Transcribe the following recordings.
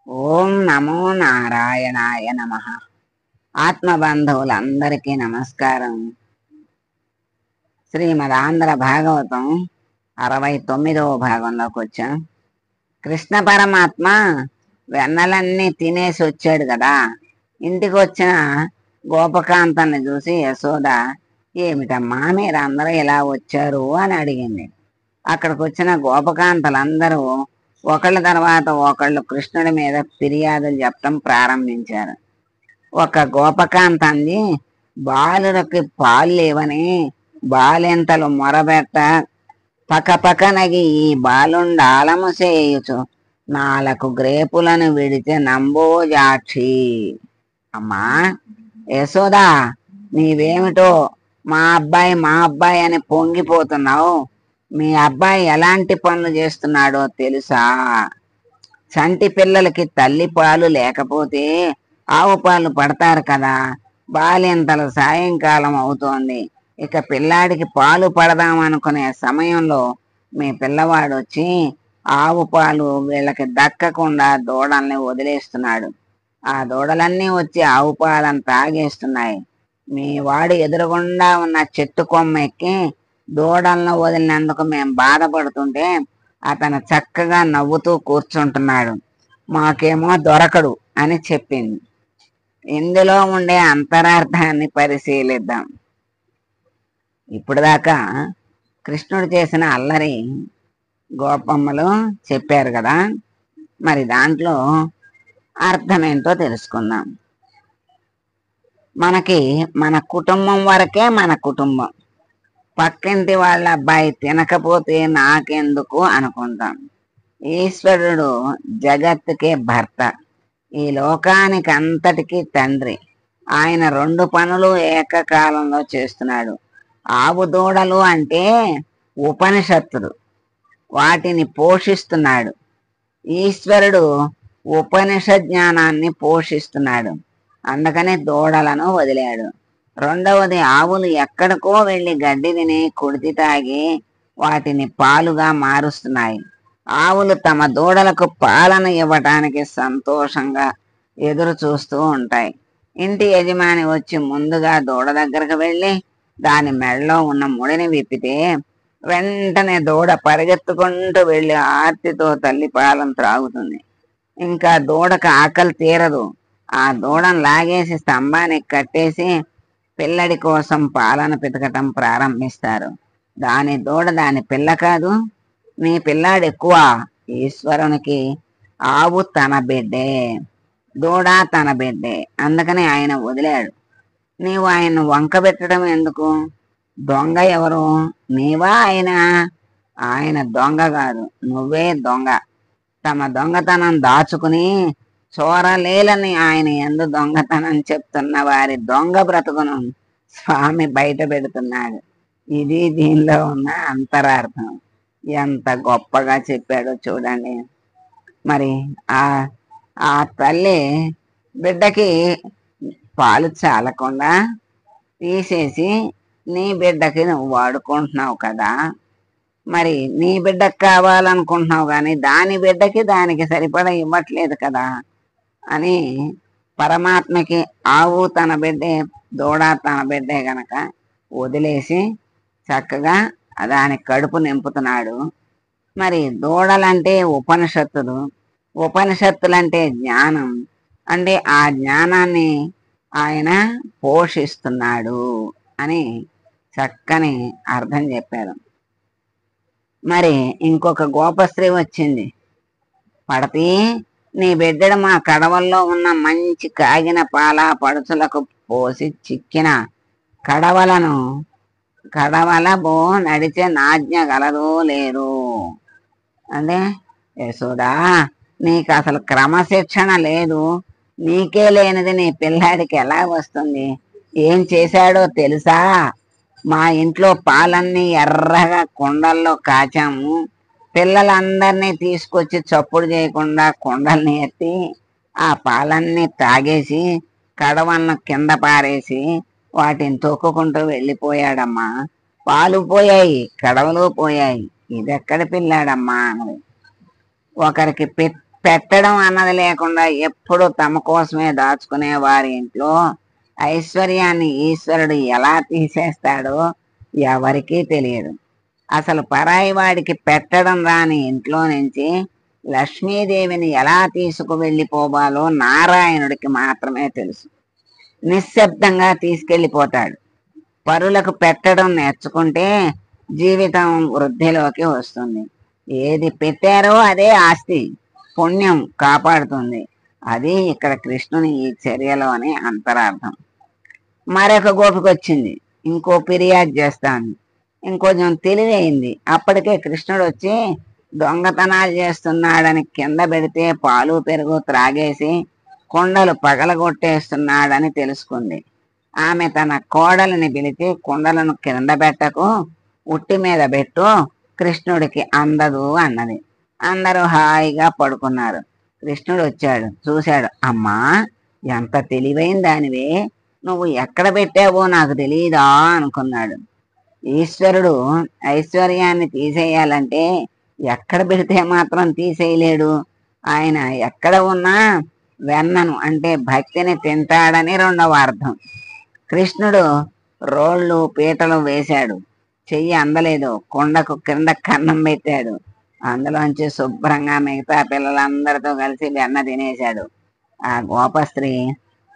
ఓం నమో నారాయణాయ నమః. ఆత్మబంధువులందరికీ నమస్కారం. శ్రీమదాంధ్ర భాగవతం 69వ భాగంలోకి వచ్చాం. కృష్ణ పరమాత్మ వెన్నలన్నీ తినేసి వచ్చాడు కదా. ఇంటికి వచ్చిన గోపకాంతని చూసి యశోద, ఏమిటమ్మా మీరందరూ ఇలా వచ్చారు అని అడిగింది. అక్కడికి వచ్చిన గోపకాంతలందరూ ఒకళ్ళ తర్వాత ఒకళ్ళు కృష్ణుడి మీద ఫిర్యాదులు చెప్పడం ప్రారంభించారు. ఒక గోపకాంత అంది, బాలులకి పాలు లేవని బాలెంతలు మొరబెట్ట పకపకనగి ఈ బాలుండాలము చేయుచు 4 గ్రేపులను విడితే నంబోజాక్షి. అమ్మా యశోదా, నీవేమిటో మా అబ్బాయి అని పొంగిపోతున్నావు. మీ అబ్బాయి ఎలాంటి పనులు చేస్తున్నాడో తెలుసా? చంటి పిల్లలకి తల్లి పాలు లేకపోతే ఆవు పాలు పడతారు కదా. బాలింతల సాయంకాలం అవుతోంది. ఇక పిల్లాడికి పాలు పడదామనుకునే సమయంలో మీ పిల్లవాడు వచ్చి ఆవు పాలు వీళ్ళకి దక్కకుండా దూడల్ని వదిలేస్తున్నాడు. ఆ దూడలన్నీ వచ్చి ఆవు పాలను తాగేస్తున్నాయి. మీ వాడు ఎదురుగుండా ఉన్న చెట్టు కొమ్మ ఎక్కి దూడలను వదిలినందుకు మేం బాధపడుతుంటే అతను చక్కగా నవ్వుతూ కూర్చుంటున్నాడు. మాకేమో దొరకడు అని చెప్పింది. ఇందులో ఉండే అంతరార్థాన్ని పరిశీలిద్దాం. ఇప్పుడు దాకా కృష్ణుడు చేసిన అల్లరి గోపమ్మలు చెప్పారు కదా. మరి దాంట్లో అర్థమేంటో తెలుసుకుందాం. మనకి మన కుటుంబం వరకే మన కుటుంబం. పక్కింటి వాళ్ళ అబ్బాయి తినకపోతే నాకెందుకు అనుకుంటాం. ఈశ్వరుడు జగత్తుకే భర్త, ఈ లోకానికి అంతటికీ తండ్రి. ఆయన 2 పనులు ఏకకాలంలో చేస్తున్నాడు. ఆవు దూడలు అంటే ఉపనిషత్తులు, వాటిని పోషిస్తున్నాడు. ఈశ్వరుడు ఉపనిషత్ జ్ఞానాన్ని పోషిస్తున్నాడు, అందుకనే దూడలను వదిలాడు. రెండవది, ఆవులు ఎక్కడికో వెళ్ళి గడ్డి తిని కుడితి తాగి వాటిని పాలుగా మారుస్తున్నాయి. ఆవులు తమ దూడలకు పాలన ఇవ్వటానికి సంతోషంగా ఎదురు చూస్తూ ఉంటాయి. ఇంటి యజమాని వచ్చి ముందుగా దూడ దగ్గరకు వెళ్ళి దాని మెడలో ఉన్న ముడిని విప్పితే వెంటనే దూడ పరిగెత్తుకుంటూ వెళ్ళి ఆర్తితో తల్లి పాలను త్రాగుతుంది. ఇంకా దూడకు ఆకలి తీరదు. ఆ దూడను లాగేసి స్తంభానికి కట్టేసి పిల్లడి కోసం పాలను పితకటం ప్రారంభిస్తారు. దాని దూడ దాని పిల్ల కాదు, నీ పిల్లాడు ఎక్కువ. ఈశ్వరునికి ఆవు తన బిడ్డే, దూడ తన బిడ్డే, అందుకని ఆయన వదిలాడు. నీవు ఆయన వంక పెట్టడం ఎందుకు? దొంగ ఎవరు, నీవా ఆయన? ఆయన దొంగ కాదు, నువ్వే దొంగ. తమ దొంగతనం దాచుకుని చోరలేలని ఆయన ఎందు దొంగతనం చెప్తున్న వారి దొంగ బ్రతుకును స్వామి బయట పెడుతున్నాడు. ఇది దీనిలో ఉన్న అంతరార్థం. ఎంత గొప్పగా చెప్పాడో చూడండి. మరి ఆ ఆ తల్లి బిడ్డకి పాలు చాలకుండా తీసేసి నీ బిడ్డకి నువ్వు వాడుకుంటున్నావు కదా. మరి నీ బిడ్డకు కావాలనుకుంటున్నావు కానీ దాని బిడ్డకి దానికి సరిపడా ఇవ్వట్లేదు కదా అని పరమాత్మకి ఆవు తన బిడ్డే, దూడ తన బిడ్డే గనక వదిలేసి చక్కగా దాని కడుపు నింపుతున్నాడు. మరి దూడలంటే ఉపనిషత్తులు, ఉపనిషత్తులంటే జ్ఞానం. అంటే ఆ జ్ఞానాన్ని ఆయన పోషిస్తున్నాడు అని చక్కని అర్థం చెప్పారు. మరి ఇంకొక గోపస్త్రీ వచ్చింది. పడతి, నీ బిడ్డడు మా కడవల్లో ఉన్న మంచి కాగిన పాల పడుచులకు పోసి చిక్కిన కడవల బో నడిచే నాజ్ఞ గలదో లేదు. అంటే యశోదా, నీకు అసలు క్రమశిక్షణ లేదు. నీకే లేనిది నీ పిల్లాడికి ఎలా వస్తుంది? ఏం చేశాడో తెలుసా? మా ఇంట్లో పాలన్నీ ఎర్రగా కుండల్లో కాచాము. పిల్లలందరినీ తీసుకొచ్చి చప్పుడు చేయకుండా కుండల్ని ఎత్తి ఆ పాలన్నీ తాగేసి కడవలను కింద పారేసి వాటిని తొక్కుకుంటూ వెళ్ళిపోయాడమ్మా. పాలు పోయాయి, కడవలు పోయాయి. ఇదెక్కడ పిల్లాడమ్మా అన్నది. ఒకరికి పెట్టడం అన్నది లేకుండా ఎప్పుడు తమ కోసమే దాచుకునే వారి ఇంట్లో ఐశ్వర్యాన్ని ఈశ్వరుడు ఎలా తీసేస్తాడో ఎవరికీ తెలియదు. అసలు పరాయి వాడికి పెట్టడం రాని ఇంట్లో నుంచి లక్ష్మీదేవిని ఎలా తీసుకువెళ్ళిపోవాలో నారాయణుడికి మాత్రమే తెలుసు. నిశ్శబ్దంగా తీసుకెళ్ళిపోతాడు. పరులకు పెట్టడం నేర్చుకుంటే జీవితం వృద్ధిలోకి వస్తుంది. ఏది పెట్టారో అదే ఆస్తి, పుణ్యం కాపాడుతుంది. అది ఇక్కడ కృష్ణుని ఈ చర్యలోని అంతరార్థం. మరొక గోపిక వచ్చింది, ఇంకో ఫిర్యాదు చేస్తాను. ఇంకొంచెం తెలివైంది. అప్పటికే కృష్ణుడు వచ్చి దొంగతనాలు చేస్తున్నాడని కింద పెడితే పాలు పెరుగు త్రాగేసి కుండలు పగలగొట్టేస్తున్నాడని తెలుసుకుంది. ఆమె తన కోడలిని పిలిచి కుండలను కింద పెట్టకు, ఉట్టి మీద పెట్టు, కృష్ణుడికి అందదు అన్నది. అందరూ హాయిగా పడుకున్నారు. కృష్ణుడు వచ్చాడు, చూశాడు. అమ్మా, ఎంత తెలివైన దానివే, నువ్వు ఎక్కడ పెట్టావో నాకు తెలియదా అనుకున్నాడు. ఈశ్వరుడు ఐశ్వర్యాన్ని తీసేయాలంటే ఎక్కడ పెడితే మాత్రం తీసేయలేడు. ఆయన ఎక్కడ ఉన్నా వెన్నను అంటే భక్తిని తింటాడని రెండవ అర్థం. కృష్ణుడు రోళ్ళు పీటలు వేశాడు, చెయ్యి అందలేదు. కొండకు కింద కన్నం పెట్టాడు. అందులోంచి శుభ్రంగా మిగతా పిల్లలందరితో కలిసి వెన్న తినేశాడు. ఆ గోపస్త్రీ,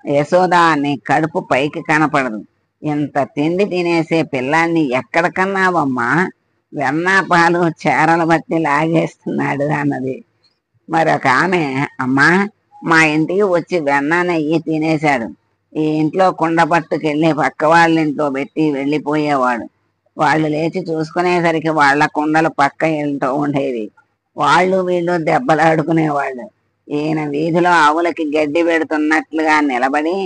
యశోదా, నీ కడుపు పైకి కనపడదు, ఇంత తిండి తినేసే పిల్లాన్ని ఎక్కడ కన్నావమ్మా, వెన్న పాలు చేరలు బట్టి లాగేస్తున్నాడు అన్నది. మరొక ఆమె, అమ్మా, మా ఇంటికి వచ్చి వెన్న నెయ్యి తినేశాడు. ఈ ఇంట్లో కుండ పట్టుకెళ్ళి పక్క వాళ్ళ ఇంట్లో పెట్టి వెళ్ళిపోయేవాడు. వాళ్ళు లేచి చూసుకునేసరికి వాళ్ళ కుండలు పక్క ఇంట్లో ఉండేవి. వాళ్ళు వీళ్ళు దెబ్బలాడుకునేవాళ్ళు. ఈయన వీధిలో ఆవులకి గడ్డి పెడుతున్నట్లుగా నిలబడి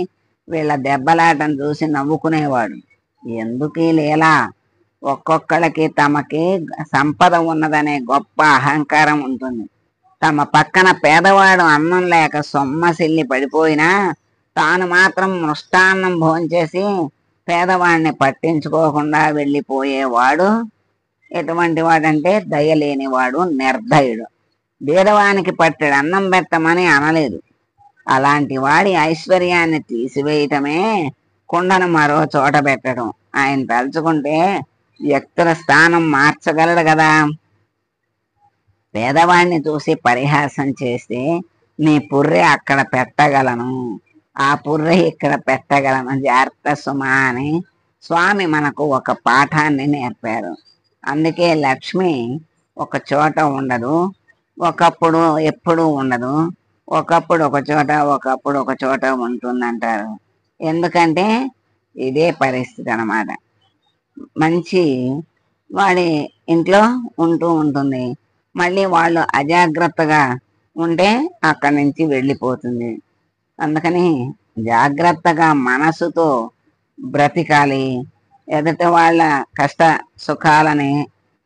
వీళ్ళ దెబ్బలాటం చూసి నవ్వుకునేవాడు. ఎందుకీ లీలా? ఒక్కొక్కళ్ళకి తమకి సంపద ఉన్నదనే గొప్ప అహంకారం ఉంటుంది. తమ పక్కన పేదవాడు అన్నం లేక సొమ్మసిల్లి పడిపోయినా తాను మాత్రం మృష్టాన్నం భోంచేసి పేదవాడిని పట్టించుకోకుండా వెళ్ళిపోయేవాడు ఎటువంటి వాడంటే దయలేనివాడు, నిర్దయుడు. బీదవానికి పట్టెడు అన్నం పెట్టమని అనలేదు. అలాంటి వాడి ఐశ్వర్యాన్ని తీసివేయటమే కుండను మరో చోట పెట్టడం. ఆయన తలుచుకుంటే వ్యక్తుల స్థానం మార్చగలడు కదా. పేదవాడిని చూసి పరిహాసం చేస్తే నీ పుర్రె అక్కడ పెట్టగలను, ఆ పుర్రె ఇక్కడ పెట్టగలను, జాగ్రత్త సుమా అని స్వామి మనకు ఒక పాఠాన్ని నేర్పారు. అందుకే లక్ష్మి ఒక చోట ఉండదు, ఒకప్పుడు ఎప్పుడూ ఉండదు, ఒకప్పుడు ఒక చోట ఒకప్పుడు ఒక చోట ఉంటుందంటారు. ఎందుకంటే ఇదే పరిస్థితి అన్నమాట. మంచి వాడి ఇంట్లో ఉంటూ ఉంటుంది, మళ్ళీ వాళ్ళు అజాగ్రత్తగా ఉంటే అక్కడి నుంచి వెళ్ళిపోతుంది. అందుకని జాగ్రత్తగా మనసుతో బ్రతికాలి. ఎదుటి వాళ్ళ కష్ట సుఖాలని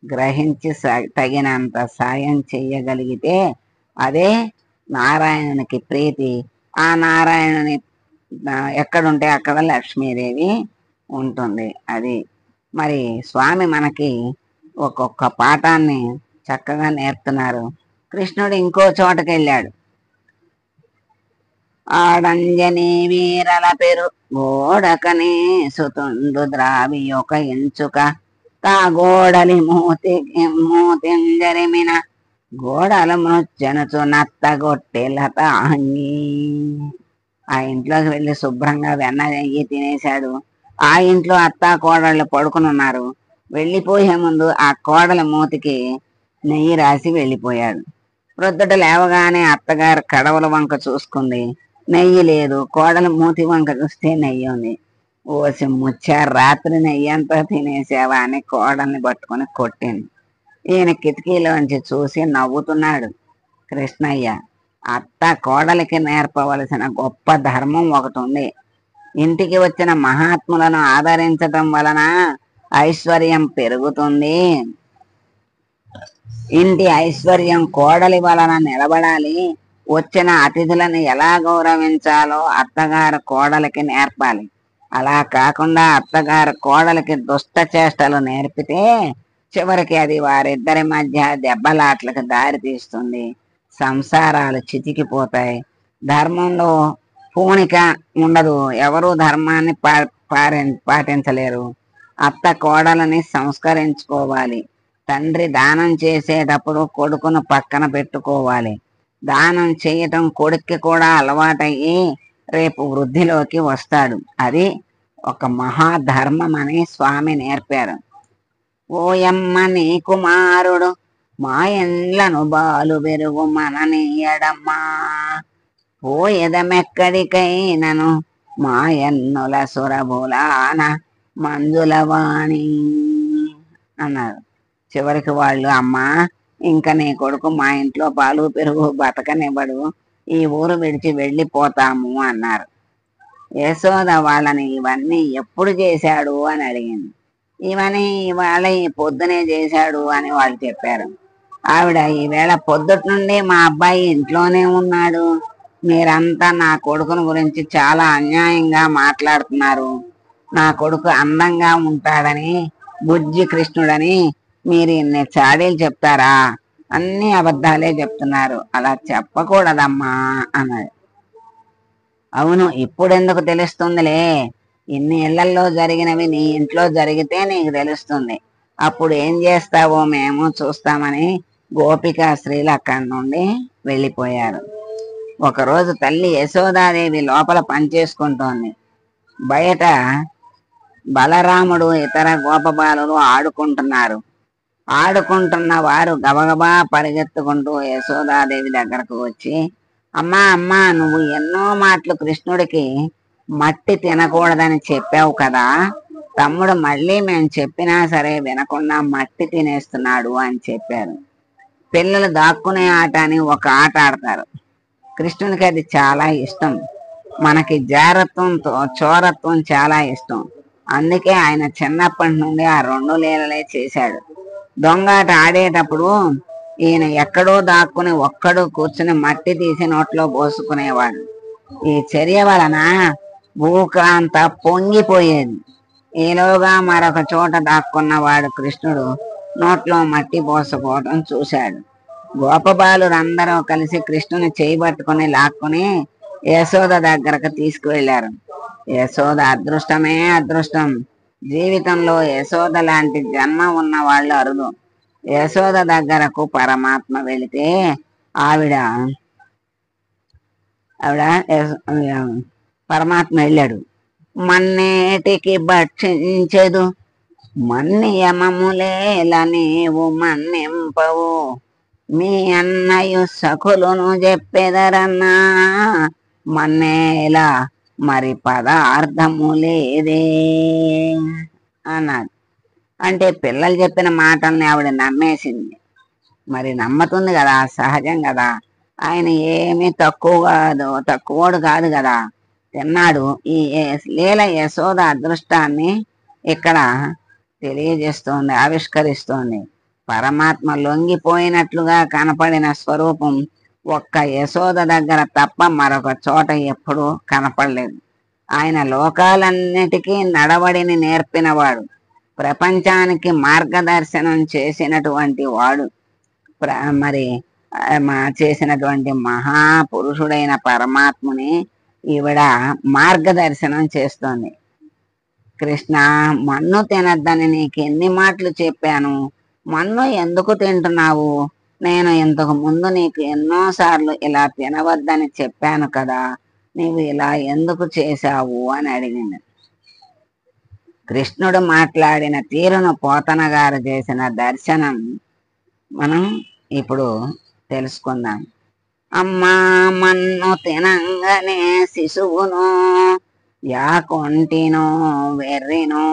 గ్రహించి తగినంత సాయం చెయ్యగలిగితే అదే నారాయణునికి ప్రీతి. ఆ నారాయణుని ఎక్కడుంటే అక్కడ లక్ష్మీదేవి ఉంటుంది. అది మరి స్వామి మనకి ఒక్కొక్క పాఠాన్ని చక్కగా నేర్పుతున్నారు. కృష్ణుడు ఇంకో చోటకి వెళ్ళాడు. ఆడంజని వీరల పెరు గోడకనే సుతుండు ద్రావి ఒక ఎంచుక తా గోడలి మూతింజరిమిన గోడలు మృత్యనుచు నత్తగొట్టెలత అంగి. ఆ ఇంట్లోకి వెళ్ళి శుభ్రంగా వెన్న నెయ్యి తినేశాడు. ఆ ఇంట్లో అత్తా కోడళ్ళు పడుకుని ఉన్నారు. వెళ్ళిపోయే ముందు ఆ కోడల మూతికి నెయ్యి రాసి వెళ్ళిపోయాడు. ప్రొద్దుట లేవగానే అత్తగారు కడవల వంక చూసుకుంది, నెయ్యి లేదు. కోడల మూతి వంక చూస్తే నెయ్యి ఉంది. ఓసి ముచ్చా, రాత్రి నెయ్యి అంతా తినేసావా అని కోడల్ని పట్టుకొని కొట్టింది. ఈయన కిటికీలోంచి చూసి నవ్వుతున్నాడు. కృష్ణయ్య, అత్త కోడలికి నేర్పవలసిన గొప్ప ధర్మం ఒకటి ఉంది. ఇంటికి వచ్చిన మహాత్ములను ఆదరించటం వలన ఐశ్వర్యం పెరుగుతుంది. ఇంటి ఐశ్వర్యం కోడలి వలన నిలబడాలి. వచ్చిన అతిథులను ఎలా గౌరవించాలో అత్తగారు కోడలికి నేర్పాలి. అలా కాకుండా అత్తగారు కోడలికి దుష్ట చేష్టలు నేర్పితే చివరికి అది వారిద్దరి మధ్య దెబ్బలాట్లకు దారి తీస్తుంది. సంసారాలు చితికిపోతాయి. ధర్మంలో పూనిక ఉండదు. ఎవరు ధర్మాన్ని పాటించలేరు. అత్త కోడలని సంస్కరించుకోవాలి. తండ్రి దానం చేసేటప్పుడు కొడుకును పక్కన పెట్టుకోవాలి. దానం చేయటం కొడుక్కి కూడా అలవాటయ్యి రేపు వృద్ధిలోకి వస్తాడు. అది ఒక మహాధర్మం అని స్వామి నేర్పారు. ఓయమ్మ నీ కుమారుడు మా ఎండ్లను బాలు బెరుగు మననీయడమ్మా, పోయెదమెక్కడికైనను మా ఎన్నుల సురభులాన మంజులవాణి అన్నారు. చివరికి వాళ్ళు, అమ్మా ఇంకా నీ కొడుకు మా ఇంట్లో పాలు పెరుగు బతకనివ్వడు, ఈ ఊరు విడిచి వెళ్ళిపోతాము అన్నారు. యశోద వాళ్ళని ఇవన్నీ ఎప్పుడు చేశాడు అని అడిగింది. ఇవన్నీ ఇవాళ ఈ పొద్దునే చేశాడు అని వాళ్ళు చెప్పారు. ఆవిడ, ఈవేళ పొద్దుటి నుండి మా అబ్బాయి ఇంట్లోనే ఉన్నాడు, మీరంతా నా కొడుకుని గురించి చాలా అన్యాయంగా మాట్లాడుతున్నారు. నా కొడుకు అందంగా ఉంటాడని, బుజ్జి కృష్ణుడని మీరు ఇన్ని చాడీలు చెప్తారా? అన్ని అబద్ధాలే చెప్తున్నారు, అలా చెప్పకూడదమ్మా అన్నది. అవును, ఇప్పుడెందుకు తెలుస్తుందిలే, ఇన్ని ఇళ్లల్లో జరిగినవి నీ ఇంట్లో జరిగితే నీకు తెలుస్తుంది. అప్పుడు ఏం చేస్తావో మేము చూస్తామని గోపికా స్త్రీలు అక్కడి నుండి వెళ్ళిపోయారు. ఒకరోజు తల్లి యశోదాదేవి లోపల పనిచేసుకుంటోంది. బయట బలరాముడు ఇతర గోపబాలురు ఆడుకుంటున్న వారు గబగబా పరిగెత్తుకుంటూ యశోదాదేవి దగ్గరకు వచ్చి, అమ్మా అమ్మా, నువ్వు ఎన్నో మాటలు కృష్ణుడికి మట్టి తినకూడదని చెప్పావు కదా, తమ్ముడు మళ్ళీ మేము చెప్పినా సరే వినకుండా మట్టి తినేస్తున్నాడు అని చెప్పారు. పిల్లలు దాక్కునే ఆట అని ఒక ఆట ఆడతారు. కృష్ణునికి అది చాలా ఇష్టం. మనకి జారత్వంతో చోరత్వం చాలా ఇష్టం. అందుకే ఆయన చిన్నప్పటి నుండి ఆ 2 లీలలే చేశాడు. దొంగాట ఆడేటప్పుడు ఈయన ఎక్కడో దాక్కుని ఒక్కడు కూర్చుని మట్టి తీసి నోట్లో పోసుకునేవాడు. ఈ చర్య వలన భూకాంత పొంగిపోయేది. ఈలోగా మరొక చోట దాక్కున్నవాడు కృష్ణుడు నోట్లో మట్టి పోసుకోవడం చూశాడు. గోపబాలురందరూ కలిసి కృష్ణుని చేయబట్టుకుని లాక్కుని యశోద దగ్గరకు తీసుకువెళ్లారు. యశోద అదృష్టమే అదృష్టం. జీవితంలో యశోద లాంటి జన్మ ఉన్న వాళ్ళు అరుదు. యశోద దగ్గరకు పరమాత్మ వెళితే ఆవిడ పరమాత్మ వెళ్ళాడు. మన్నేటికి భక్షించెదు మన్నియమములేల నీవు మన్నింపవు, మీ అన్నయు సఖులును చెప్పెదరన్నా మన్నేలా మరి పదార్థము లేదే అన్నాడు. అంటే పిల్లలు చెప్పిన మాటల్ని ఆవిడ నమ్మేసింది. మరి నమ్ముతుంది కదా, సహజం కదా. ఆయన ఏమీ తక్కువోడు కాదు కదా, తిన్నాడు. ఈ లీల యశోద అదృష్టాన్ని ఇక్కడ తెలియజేస్తోంది, ఆవిష్కరిస్తోంది. పరమాత్మ లొంగిపోయినట్లుగా కనపడిన స్వరూపం ఒక్క యశోద దగ్గర తప్ప మరొక చోట ఎప్పుడూ కనపడలేదు. ఆయన లోకాలన్నిటికీ నడవడిని నేర్పినవాడు, ప్రపంచానికి మార్గదర్శనం చేసినటువంటి వాడు. చేసినటువంటి మహాపురుషుడైన పరమాత్ముని ఈవిడ మార్గదర్శనం చేస్తోంది. కృష్ణ, మన్ను తినద్దని నీకు ఎన్ని మాటలు చెప్పాను, మన్ను ఎందుకు తింటున్నావు? నేను ఇంతకు ముందు నీకు ఎన్నోసార్లు ఇలా తినవద్దని చెప్పాను కదా, నీవు ఇలా ఎందుకు చేశావు అని అడిగింది. కృష్ణుడు మాట్లాడిన తీరును పోతన గారు చేసిన దర్శనం మనం ఇప్పుడు తెలుసుకుందాం. అమ్మా మన్ను తినంగానే శిశువును యాకొంటినో వెర్రినో,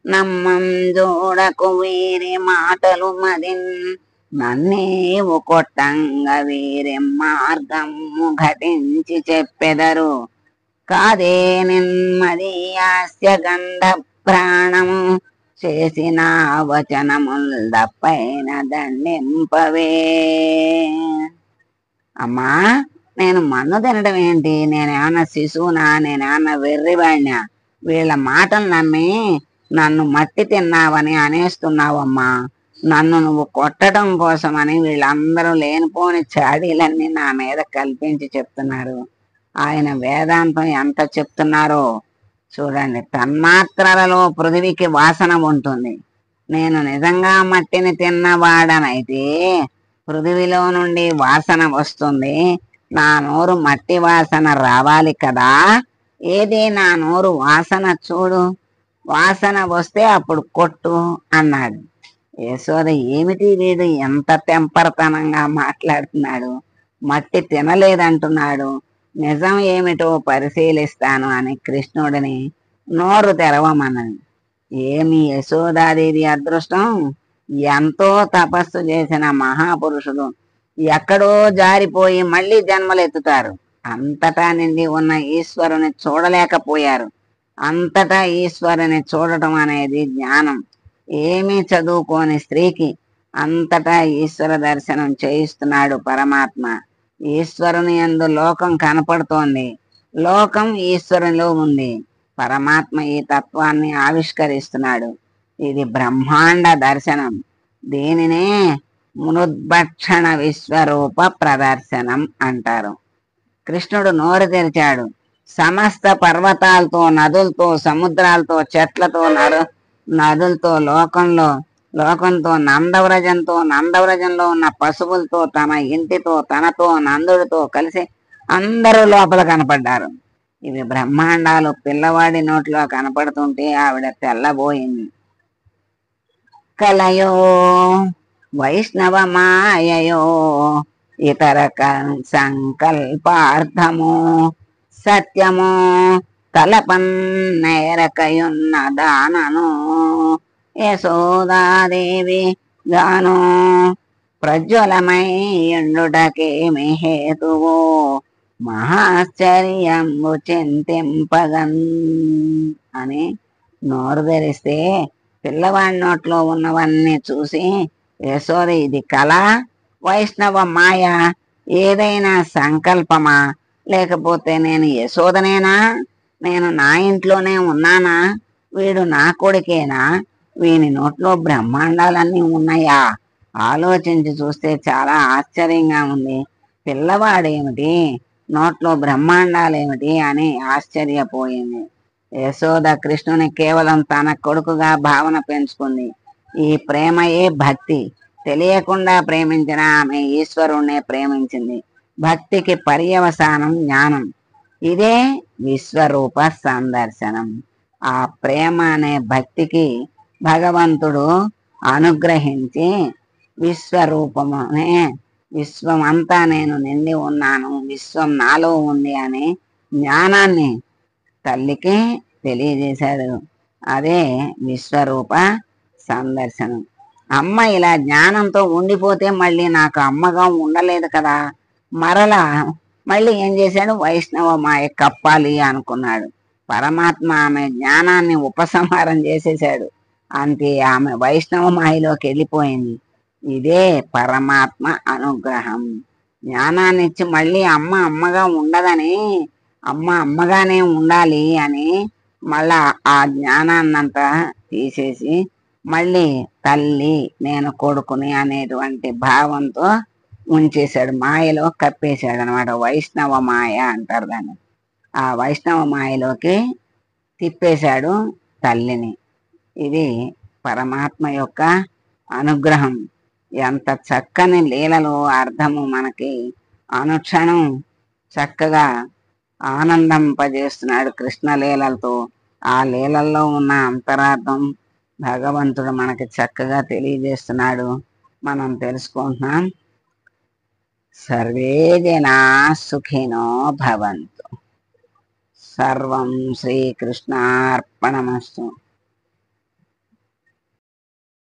నమ్మం జోడకు వీరి మాటలు మదిన్, నన్నేవు కొట్టంగా వీరి మార్గము ఘటించి చెప్పెదరు, కాదే నిన్మది హాస్య గంధ ప్రాణము, చేసిన వచనముల్ దప్పైన దండింపవే. అమ్మా, నేను మన్ను తినడం ఏంటి? నేనేమన్నా శిశువునా? నేనేమన్నా వెర్రివాడినా? వీళ్ళ మాటలు నమ్మి నన్ను మట్టి తిన్నావని అనేస్తున్నావమ్మా. నన్ను నువ్వు కొట్టడం కోసమని వీళ్ళందరూ లేనిపోని చాడీలన్నీ నా మీద కల్పించి చెప్తున్నారు. ఆయన వేదాంతం ఎంత చెప్తున్నారో చూడండి. తన్మాత్రలలో పృథివికి వాసన ఉంటుంది. నేను నిజంగా మట్టిని తిన్నవాడనైతే పృథివిలో నుండి వాసన వస్తుంది. నా నోరు మట్టి వాసన రావాలి కదా. ఏది నా నోరు వాసన చూడు, వాసన వస్తే అప్పుడు కొట్టు అన్నాడు. యశోద ఏమిటి వీడు ఎంత తెంపరతనంగా మాట్లాడుతున్నాడు, మట్టి తినలేదంటున్నాడు, నిజం ఏమిటో పరిశీలిస్తాను అని కృష్ణుడిని నోరు తెరవమన్నది. ఏమి యశోదాదేవి అదృష్టం! ఎంతో తపస్సు చేసిన మహాపురుషుడు ఎక్కడో జారిపోయి మళ్ళీ జన్మలెత్తుతారు. అంతటా నిండి ఉన్న ఈశ్వరుని చూడలేకపోయారు. అంతటా ఈశ్వరుని చూడటం అనేది జ్ఞానం. ఏమీ చదువుకోని స్త్రీకి అంతటా ఈశ్వర దర్శనం చేయిస్తున్నాడు పరమాత్మ. ఈశ్వరుని యందు లోకం కనపడుతోంది, లోకం ఈశ్వరునిలో ఉంది. పరమాత్మ ఈ తత్వాన్ని ఆవిష్కరిస్తున్నాడు. ఇది బ్రహ్మాండ దర్శనం. దీనినే మృద్భక్షణ విశ్వరూప ప్రదర్శనం అంటారు. కృష్ణుడు నోరు తెరిచాడు. సమస్త పర్వతాలతో, నదులతో, సముద్రాలతో, చెట్లతో, నదులతో, లోకంతో, నందవ్రజంలో ఉన్న పశువులతో, తన ఇంటితో, తనతో, నందుడితో కలిసి అందరూ లోపల కనపడ్డారు. ఇవి బ్రహ్మాండాలు పిల్లవాడి నోట్లో కనపడుతుంటే ఆవిడ తెల్లబోయింది. కలయో వైష్ణవ మాయయో ఇతర సంకల్పార్థమో సత్యమో తలపన్నేరకయున్న దానను యశోదాదేవి గాను ప్రజ్వలమై ఎండుటకేమి హేతువో మహాశ్చర్యంబు చింతింపగన్ అని నోరు తెరిస్తే పిల్లవాడి నోట్లో ఉన్నవన్నీ చూసి యశోద ఇది కళ, వైష్ణవ మాయ, ఏదైనా సంకల్పమా, లేకపోతే నేను యశోదనేనా, నేను నా ఇంట్లోనే ఉన్నానా, వీడు నా కొడుకేనా, వీని నోట్లో బ్రహ్మాండాలన్నీ ఉన్నాయా, ఆలోచించి చూస్తే చాలా ఆశ్చర్యంగా ఉంది. పిల్లవాడేమిటి, నోట్లో బ్రహ్మాండాలేమిటి అని ఆశ్చర్యపోయింది. యశోద కృష్ణుని కేవలం తన కొడుకుగా భావన పెంచుకుంది. ఈ ప్రేమయే భక్తి. తెలియకుండా ప్రేమించిన ఆమె ఈశ్వరుణ్ణే ప్రేమించింది. భక్తికి పర్యవసానం జ్ఞానం. ఇదే విశ్వరూప సందర్శనం. ఆ ప్రేమ అనే భక్తికి భగవంతుడు అనుగ్రహించి విశ్వరూపమనే, విశ్వమంతా నేను నిండి ఉన్నాను, విశ్వం నాలో ఉంది అనే జ్ఞానాన్ని తల్లికి తెలియజేశాడు. అదే విశ్వరూప సందర్శనం. అమ్మ ఇలా జ్ఞానంతో ఉండిపోతే మళ్ళీ నాకు అమ్మగా ఉండలేదు కదా. మరలా మళ్ళీ ఏం చేశాడు, వైష్ణవ మాయ కప్పాలి అనుకున్నాడు. పరమాత్మ ఆమె జ్ఞానాన్ని ఉపసంహారం చేసేశాడు. అంతే, ఆమె వైష్ణవ మాయలోకి వెళ్ళిపోయింది. ఇదే పరమాత్మ అనుగ్రహం. జ్ఞానాన్ని ఇచ్చి మళ్ళీ అమ్మ అమ్మగా ఉండదని, అమ్మ అమ్మగానే ఉండాలి అని మళ్ళా ఆ జ్ఞానాన్నంతా తీసేసి మళ్ళీ తల్లి నేను కొడుకుని అనేటువంటి భావంతో ఉంచేశాడు. మాయలో కప్పేశాడు అనమాట. వైష్ణవ మాయ అంటారు దాన్ని. ఆ వైష్ణవ మాయలోకి తిప్పేశాడు తల్లిని. ఇది పరమాత్మ యొక్క అనుగ్రహం. ఎంత చక్కని లీలలో అర్థము మనకి అనుక్షణం చక్కగా ఆనందింపజేస్తున్నాడు కృష్ణ లీలలతో. ఆ లీలల్లో ఉన్న అంతరార్థం భగవంతుడు మనకి చక్కగా తెలియజేస్తున్నాడు, మనం తెలుసుకుంటున్నాం. సర్వే జనా సుఖినో భవంతు. సర్వం శ్రీకృష్ణార్పణమస్తు.